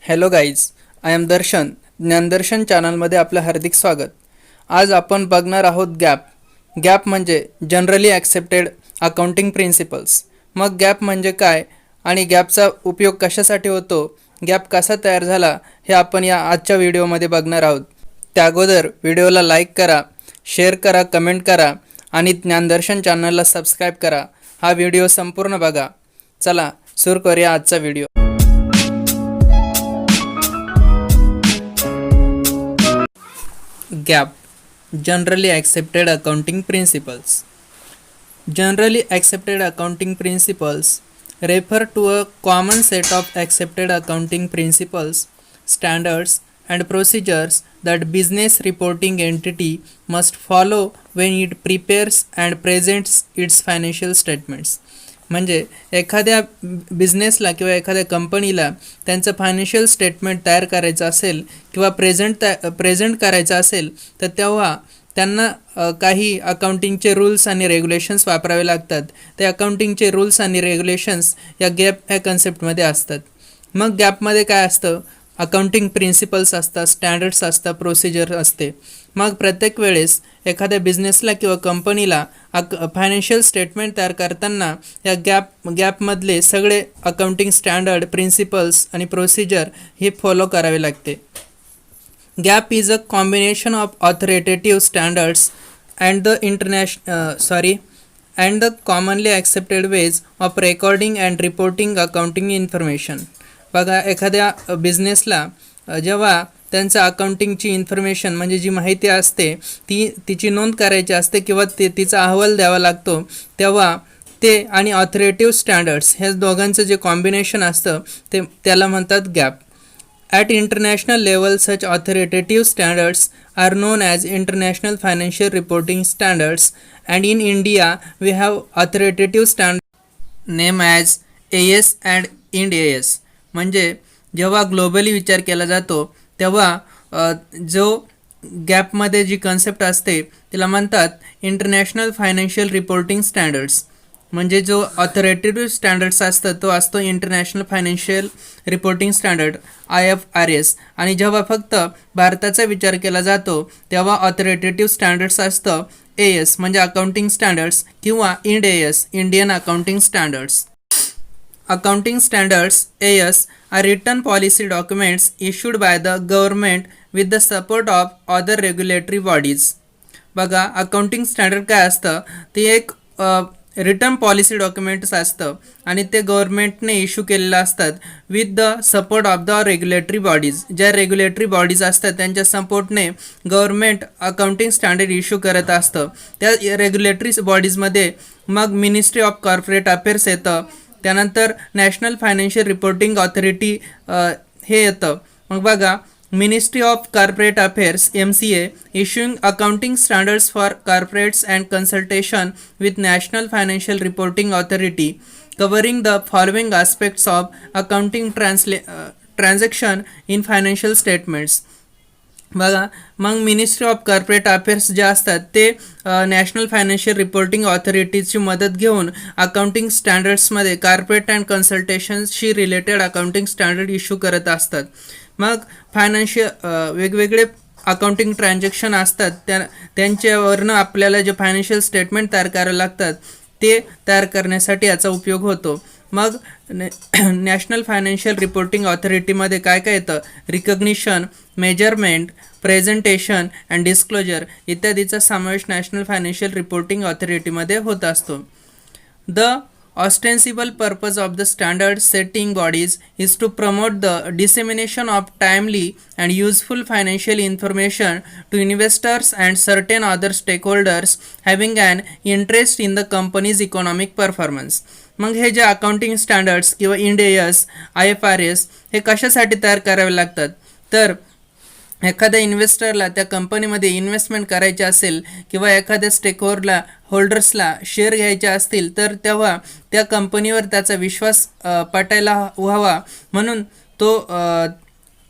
Hello guys, I am दर्शन. ज्ञानदर्शन चॅनलमध्ये आपलं हार्दिक स्वागत. आज आपण बघणार आहोत गॅप म्हणजे जनरली ॲक्सेप्टेड अकाउंटिंग प्रिन्सिपल्स. मग गॅप म्हणजे काय आणि गॅपचा उपयोग कशासाठी होतो, गॅप कसा तयार झाला, हे आपण या आजच्या व्हिडिओमध्ये बघणार आहोत. त्या अगोदर व्हिडिओला लाईक करा, शेअर करा, कमेंट करा आणि ज्ञानदर्शन चॅनलला सबस्क्राईब करा. हा व्हिडिओ संपूर्ण बघा. चला सुरू करूया आजचा video. Gap generally accepted accounting principles. Generally accepted accounting principles refer to a common set of accepted accounting principles, standards, and procedures that business reporting entity must follow when it prepares and presents its financial statements. म्हणजे एखाद्या बिझनेसला किंवा एखाद्या कंपनीला त्यांचं financial statement तयार करायचं असेल किंवा प्रेझेंट करायचं असेल तर तेव्हा त्यांना काही अकाउंटिंगचे रूल्स आणि रेग्युलेशन्स वापरावे लागतात. ते अकाउंटिंगचे रूल्स आणि रेग्युलेशन्स या गॅप ह्या कन्सेप्टमध्ये असतात. मग गॅपमध्ये काय असतं? अकाउंटिंग प्रिन्सिपल्स असतात, स्टँडर्ड्स असतात, प्रोसिजर असते. मग प्रत्येक वेळेस एखाद्या बिझनेसला किंवा कंपनीला फायनान्शियल स्टेटमेंट तयार करताना या गॅपमधले सगळे अकाउंटिंग स्टँडर्ड, प्रिन्सिपल्स आणि प्रोसिजर हे फॉलो करावे लागते. Gap is a combination of authoritative standards and the commonly accepted ways of recording and reporting accounting information. बघा, एखाद्या बिझनेसला जेव्हा त्यांचं अकाउंटिंगची इन्फॉर्मेशन म्हणजे जी माहिती असते तिची नोंद करायची असते किंवा तिचा अहवाल द्यावा लागतो, तेव्हा ते आणि ऑथॉरिटेटिव्ह स्टँडर्ड्स ह्या दोघांचं जे कॉम्बिनेशन असतं त्याला म्हणतात gap. At international level, such authoritative standards are known as International Financial Reporting Standards, and in India, we have authoritative standards named as AS and IND AS. म्हणजे जेव्हा ग्लोबली विचार केला जातो तेव्हा जो गॅपमध्ये जी कन्सेप्ट असते तिला म्हणतात इंटरनॅशनल फायनान्शियल रिपोर्टिंग स्टँडर्ड्स. म्हणजे जो ऑथॉरिटेटिव्ह स्टँडर्ड्स असतं तो असतो international financial reporting standard IFRS. आणि जेव्हा फक्त भारताचा विचार केला जातो तेव्हा ऑथॉरिटेटिव्ह स्टँडर्ड्स असतं AS म्हणजे अकाउंटिंग स्टँडर्ड्स किंवा IND AS Indian accounting standards. Accounting standards AS are written policy documents issued by the government with the support of other regulatory bodies. बघा, अकाउंटिंग स्टँडर्ड काय असतं? ते एक रिटर्न पॉलिसी डॉक्युमेंट्स असतं आणि ते गव्हर्नमेंटने इश्यू केलेलं असतात with the support of the regulatory bodies. ज्या रेग्युलेटरी बॉडीज असतात त्यांच्या सपोर्टने गव्हर्नमेंट अकाउंटिंग स्टँडर्ड इश्यू करत असतं. त्या रेग्युलेटरी बॉडीजमध्ये मग मिनिस्ट्री ऑफ कॉर्पोरेट अफेअर्स येतं, त्यानंतर नॅशनल फायनान्शियल रिपोर्टिंग ऑथॉरिटी हे येतं. मग बघा, Ministry of Corporate Affairs MCA issuing accounting standards for corporates and consultation with National Financial Reporting Authority covering the following aspects of accounting transaction in financial statements. बघा, मग ministry of corporate affairs जे असतात ते national financial reporting ऑथॉरिटीची मदत घेऊन accounting स्टँडर्ड्समध्ये corporate and कन्सल्टेशनशी रिलेटेड अकाउंटिंग स्टँडर्ड इश्यू करत असतात. मग वेगवेगळे अकाउंटिंग ट्रान्झॅक्शन असतात त्यांच्यावरनं आपल्याला जे फायनान्शियल स्टेटमेंट तयार करावे लागतात ते तयार करण्यासाठी याचा उपयोग होतो. मग नॅशनल फायनान्शियल रिपोर्टिंग ऑथॉरिटीमध्ये काय काय येतं? Recognition, measurement, presentation and disclosure इत्यादीचा समावेश नॅशनल फायनान्शियल रिपोर्टिंग ऑथॉरिटीमध्ये होत असतो. The ostensible purpose of the standard setting bodies is to promote the dissemination of timely and useful financial information to investors and certain other stakeholders having an interest in the company's economic performance. मग हे जे accounting standards किंवा IND AS, IFRS हे कशासाठी तयार करावे लागतात? तर एखाद्या इन्व्हेस्टरला त्या कंपनीमध्ये इन्व्हेस्टमेंट करायची असेल किंवा एखाद्या होल्डर्सला शेअर घ्यायचे असतील तर तेव्हा त्या कंपनीवर त्याचा विश्वास पटायला व्हावा म्हणून तो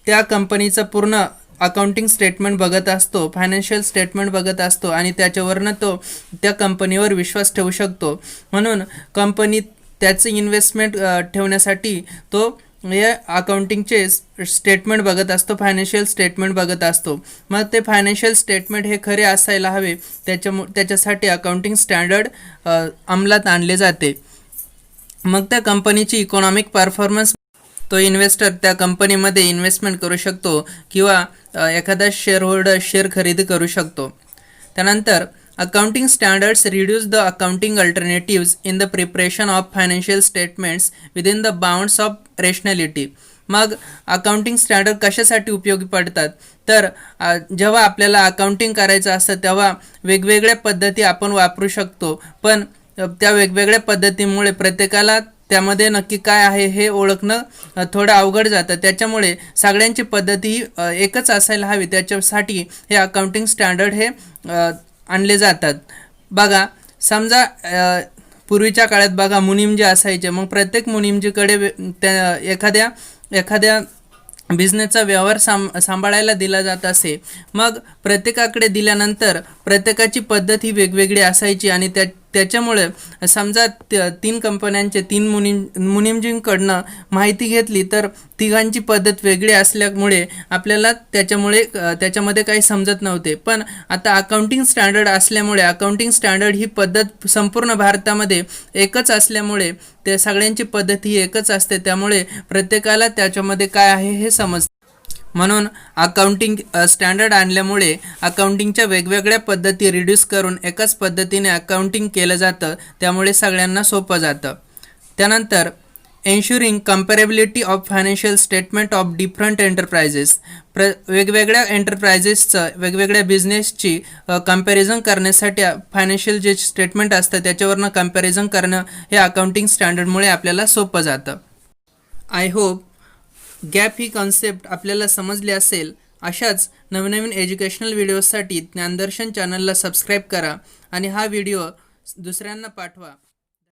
त्या कंपनीचं पूर्ण अकाउंटिंग स्टेटमेंट बघत असतो, फायनान्शियल स्टेटमेंट बघत असतो आणि त्याच्यावरनं तो त्या कंपनीवर विश्वास ठेवू शकतो. म्हणून कंपनीत त्याचं इन्व्हेस्टमेंट ठेवण्यासाठी तो हे अकाउंटिंगचे स्टेटमेंट बघत असतो, फायनान्शियल स्टेटमेंट बघत असतो. मग ते फायनान्शियल स्टेटमेंट हे खरे असायला हवे, त्याच्यासाठी अकाउंटिंग स्टँडर्ड अंमलात आणले जाते. मग त्या कंपनीची इकॉनॉमिक परफॉर्मन्स, तो इन्व्हेस्टर त्या कंपनीमध्ये इन्व्हेस्टमेंट करू शकतो किंवा एखादा शेअरहोल्डर शेअर खरेदी करू शकतो. त्यानंतर accounting standards reduce the accounting alternatives in the preparation of financial statements within the bounds of rationality. मग अकाउंटिंग स्टँडर्ड कशासाठी उपयोगी पडतात, तर जेव्हा आपल्याला अकाउंटिंग करायचं असतं तेव्हा वेगवेगळ्या पद्धती आपण वापरू शकतो, पण त्या वेगवेगळ्या पद्धतीमुळे प्रत्येकाला त्यामध्ये नक्की काय आहे हे ओळखणं थोडं अवघड जातं. त्याच्यामुळे सगळ्यांची पद्धती एकच असायला हवी, त्याच्यासाठी हे अकाउंटिंग स्टँडर्ड हे आणले जातात. बघा, समजा पूर्वीच्या काळात बघा मुनीम जे असायचे, मग प्रत्येक मुनीमजीकडे त्या एखाद्या बिझनेसचा व्यवहार सांभाळायला दिला जात असे. मग प्रत्येकाकडे दिल्यानंतर प्रत्येकाची पद्धत ही वेगवेगळी असायची आणि त्याच्यामुळे समजा 3 कंपन्यांचे 3 मुनीमजींकडनं माहिती घेतली तर तिघांची पद्धत वेगळी असल्यामुळे आपल्याला त्याच्यामध्ये काही समजत नव्हते. पण आता अकाउंटिंग स्टँडर्ड असल्यामुळे अकाउंटिंग स्टँडर्ड ही पद्धत संपूर्ण भारतामध्ये एकच असल्यामुळे ते सगळ्यांची पद्धत ही एकच असते, त्यामुळे प्रत्येकाला त्याच्यामध्ये काय आहे हे समजते. म्हणून अकाउंटिंग स्टँडर्ड आणल्यामुळे अकाउंटिंगच्या वेगवेगळ्या पद्धती रिड्यूस करून एकाच पद्धतीने अकाउंटिंग केलं जातं, त्यामुळे सगळ्यांना सोपं जातं. त्यानंतर ensuring comparability of financial statement of different enterprises. वेगवेगळ्या एंटरप्राइजेसचं, वेगवेगळ्या बिझनेसची कम्पॅरिझन करण्यासाठी फायनान्शियल जे स्टेटमेंट असतं त्याच्यावरनं कम्पॅरिझन करणं हे अकाउंटिंग स्टँडर्डमुळे आपल्याला सोपं जातं. I hope gap he concept आपल्याला समजली असेल. अशाच नवनवीन एज्युकेशनल व्हिडिओसाठी ज्ञानदर्शन चॅनलला सबस्क्राईब करा आणि हा व्हिडिओ दुसऱ्यांना पाठवा.